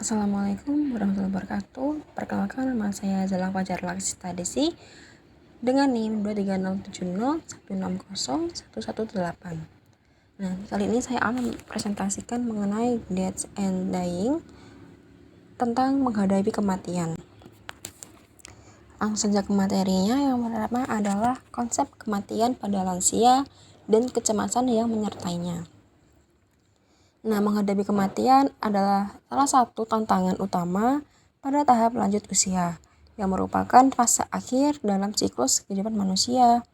Assalamualaikum warahmatullahi wabarakatuh. Perkenalkan, nama saya Zala Fajar Laksita Desi dengan NIM 23070160118. Nah, kali ini saya akan presentasikan mengenai Death and Dying tentang menghadapi kematian. Langsung saja ke materinya. Yang pertama adalah konsep kematian pada lansia dan kecemasan yang menyertainya. Nah, menghadapi kematian adalah salah satu tantangan utama pada tahap lanjut usia, yang merupakan fase akhir dalam siklus kehidupan manusia.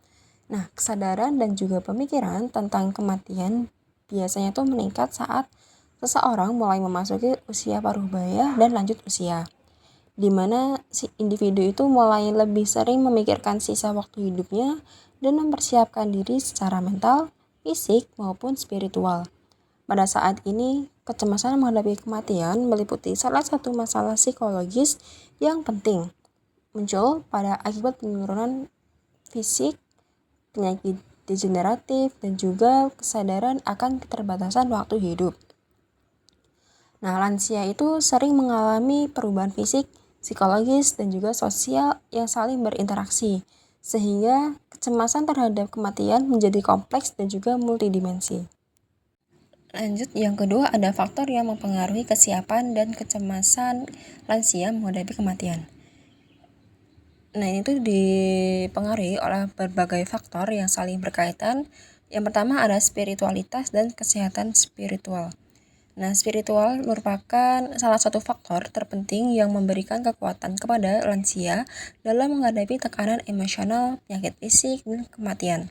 Nah, kesadaran dan juga pemikiran tentang kematian biasanya tuh meningkat saat seseorang mulai memasuki usia paruh baya dan lanjut usia, di mana si individu itu mulai lebih sering memikirkan sisa waktu hidupnya dan mempersiapkan diri secara mental, fisik, maupun spiritual. Pada saat ini, kecemasan menghadapi kematian meliputi salah satu masalah psikologis yang penting, muncul pada akibat penurunan fisik, penyakit degeneratif, dan juga kesadaran akan keterbatasan waktu hidup. Nah, lansia itu sering mengalami perubahan fisik, psikologis, dan juga sosial yang saling berinteraksi, sehingga kecemasan terhadap kematian menjadi kompleks dan juga multidimensi. Lanjut, yang kedua ada faktor yang mempengaruhi kesiapan dan kecemasan lansia menghadapi kematian. Nah, ini tuh dipengaruhi oleh berbagai faktor yang saling berkaitan. Yang pertama ada spiritualitas dan kesehatan spiritual. Nah, spiritual merupakan salah satu faktor terpenting yang memberikan kekuatan kepada lansia dalam menghadapi tekanan emosional, penyakit fisik, dan kematian.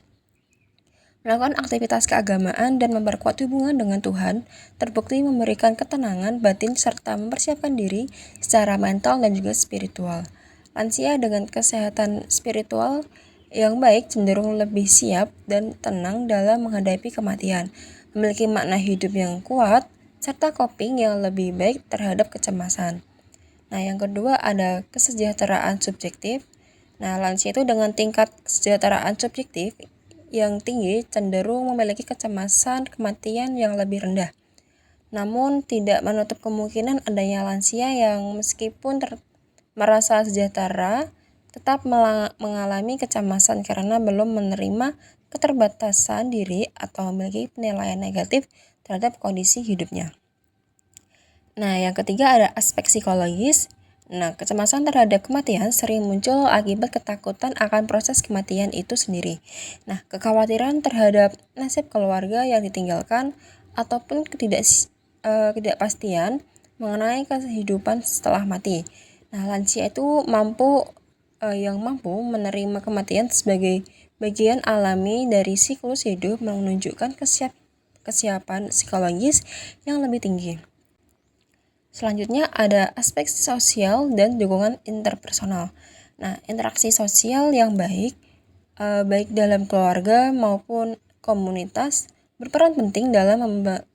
Melakukan aktivitas keagamaan dan memperkuat hubungan dengan Tuhan terbukti memberikan ketenangan batin serta mempersiapkan diri secara mental dan juga spiritual. Lansia dengan kesehatan spiritual yang baik cenderung lebih siap dan tenang dalam menghadapi kematian, memiliki makna hidup yang kuat, serta coping yang lebih baik terhadap kecemasan. Nah, yang kedua ada kesejahteraan subjektif. Nah, lansia itu dengan tingkat kesejahteraan subjektif yang tinggi cenderung memiliki kecemasan kematian yang lebih rendah. Namun, tidak menutup kemungkinan adanya lansia yang meskipun merasa sejahtera, tetap mengalami kecemasan karena belum menerima keterbatasan diri atau memiliki penilaian negatif terhadap kondisi hidupnya. Nah, yang ketiga ada aspek psikologis. Nah, kecemasan terhadap kematian sering muncul akibat ketakutan akan proses kematian itu sendiri. Nah, kekhawatiran terhadap nasib keluarga yang ditinggalkan ataupun ketidakpastian mengenai kehidupan setelah mati. Nah, lansia itu mampu menerima kematian sebagai bagian alami dari siklus hidup, menunjukkan kesiapan psikologis yang lebih tinggi. Selanjutnya ada aspek sosial dan dukungan interpersonal. Nah, interaksi sosial yang baik, baik dalam keluarga maupun komunitas, berperan penting dalam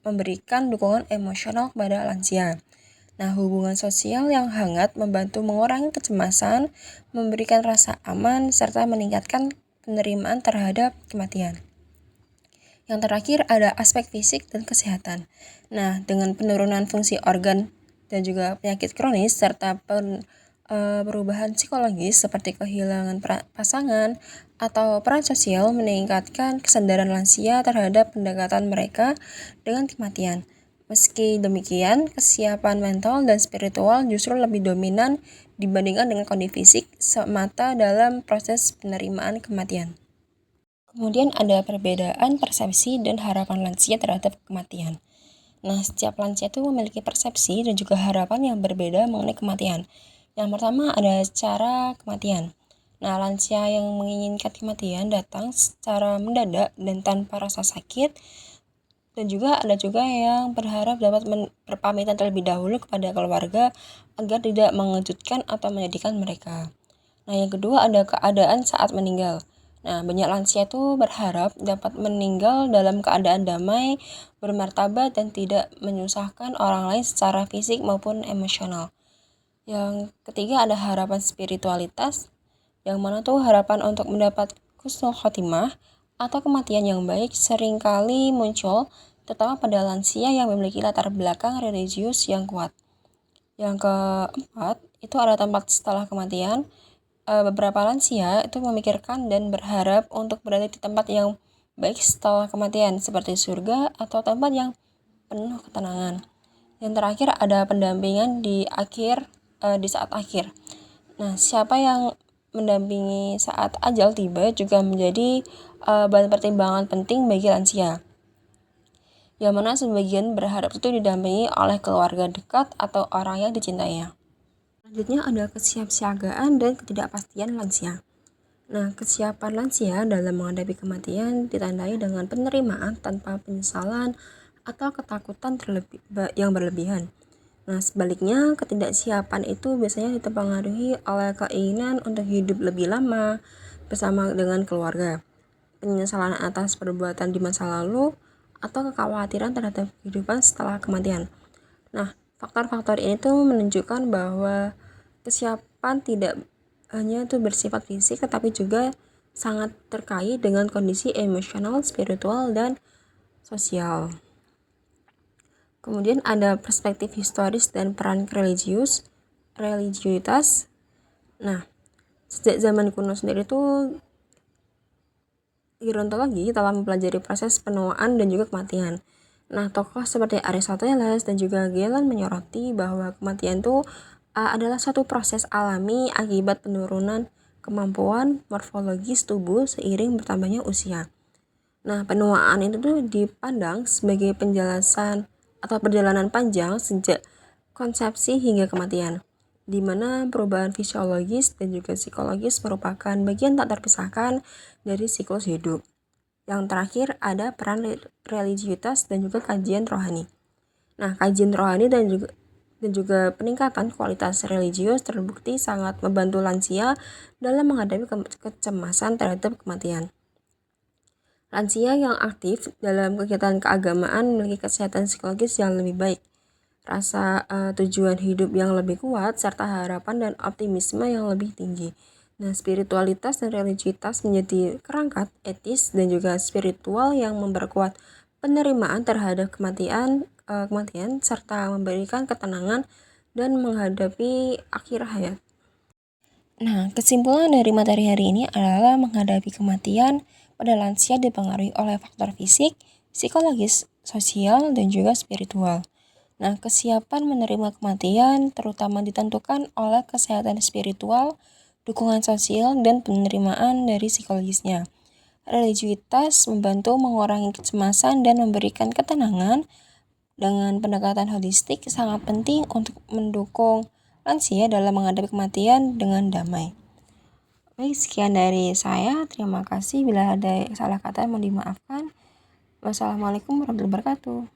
memberikan dukungan emosional kepada lansia. Nah, hubungan sosial yang hangat membantu mengurangi kecemasan, memberikan rasa aman, serta meningkatkan penerimaan terhadap kematian. Yang terakhir ada aspek fisik dan kesehatan. Nah, dengan penurunan fungsi organ dan juga penyakit kronis serta perubahan psikologis seperti kehilangan pasangan atau peran sosial meningkatkan kesadaran lansia terhadap pendekatan mereka dengan kematian. Meski demikian, kesiapan mental dan spiritual justru lebih dominan dibandingkan dengan kondisi fisik semata dalam proses penerimaan kematian. Kemudian ada perbedaan persepsi dan harapan lansia terhadap kematian. Nah, setiap lansia itu memiliki persepsi dan juga harapan yang berbeda mengenai kematian. Yang pertama ada cara kematian. Nah, lansia yang menginginkan kematian datang secara mendadak dan tanpa rasa sakit. Dan juga ada juga yang berharap dapat berpamitan terlebih dahulu kepada keluarga agar tidak mengejutkan atau menyedihkan mereka. Nah, yang kedua ada keadaan saat meninggal. Nah, banyak lansia itu berharap dapat meninggal dalam keadaan damai, bermartabat, dan tidak menyusahkan orang lain secara fisik maupun emosional. Yang ketiga ada harapan spiritualitas, yang mana tuh harapan untuk mendapat husnul khotimah atau kematian yang baik seringkali muncul, terutama pada lansia yang memiliki latar belakang religius yang kuat. Yang keempat, itu ada tempat setelah kematian. Beberapa lansia itu memikirkan dan berharap untuk berada di tempat yang baik setelah kematian, seperti surga atau tempat yang penuh ketenangan. Yang terakhir ada pendampingan di saat akhir. Nah, siapa yang mendampingi saat ajal tiba juga menjadi bahan pertimbangan penting bagi lansia. Yang mana sebagian berharap itu didampingi oleh keluarga dekat atau orang yang dicintainya. Selanjutnya ada kesiapsiagaan dan ketidakpastian lansia. Nah, kesiapan lansia dalam menghadapi kematian ditandai dengan penerimaan tanpa penyesalan atau ketakutan yang berlebihan. Nah, sebaliknya ketidaksiapan itu biasanya dipengaruhi oleh keinginan untuk hidup lebih lama bersama dengan keluarga, penyesalan atas perbuatan di masa lalu, atau kekhawatiran terhadap kehidupan setelah kematian. Nah, faktor-faktor ini tuh menunjukkan bahwa kesiapan tidak hanya itu bersifat fisik, tetapi juga sangat terkait dengan kondisi emosional, spiritual, dan sosial. Kemudian ada perspektif historis dan peran religiusitas. Nah, sejak zaman kuno sendiri itu gerontologi telah mempelajari proses penuaan dan juga kematian. Nah, tokoh seperti Aristoteles dan juga Galen menyoroti bahwa kematian itu adalah suatu proses alami akibat penurunan kemampuan morfologis tubuh seiring bertambahnya usia. Nah, penuaan itu tuh dipandang sebagai penjelasan atau perjalanan panjang sejak konsepsi hingga kematian, di mana perubahan fisiologis dan juga psikologis merupakan bagian tak terpisahkan dari siklus hidup. Yang terakhir ada peran religiusitas dan juga kajian rohani. Nah, kajian rohani dan juga peningkatan kualitas religius terbukti sangat membantu lansia dalam menghadapi kecemasan terhadap kematian. Lansia yang aktif dalam kegiatan keagamaan memiliki kesehatan psikologis yang lebih baik, rasa tujuan hidup yang lebih kuat, serta harapan dan optimisme yang lebih tinggi. Nah, spiritualitas dan religiusitas menjadi kerangka etis dan juga spiritual yang memperkuat penerimaan terhadap kematian serta memberikan ketenangan dan menghadapi akhir hayat. Nah, kesimpulan dari materi hari ini adalah menghadapi kematian pada lansia dipengaruhi oleh faktor fisik, psikologis, sosial, dan juga spiritual. Nah, kesiapan menerima kematian terutama ditentukan oleh kesehatan spiritual, dukungan sosial, dan penerimaan dari psikologisnya. Religiusitas membantu mengurangi kecemasan dan memberikan ketenangan. Dengan pendekatan holistik sangat penting untuk mendukung lansia dalam menghadapi kematian dengan damai. Baik, sekian dari saya. Terima kasih. Bila ada salah kata mohon dimaafkan. Wassalamualaikum warahmatullahi wabarakatuh.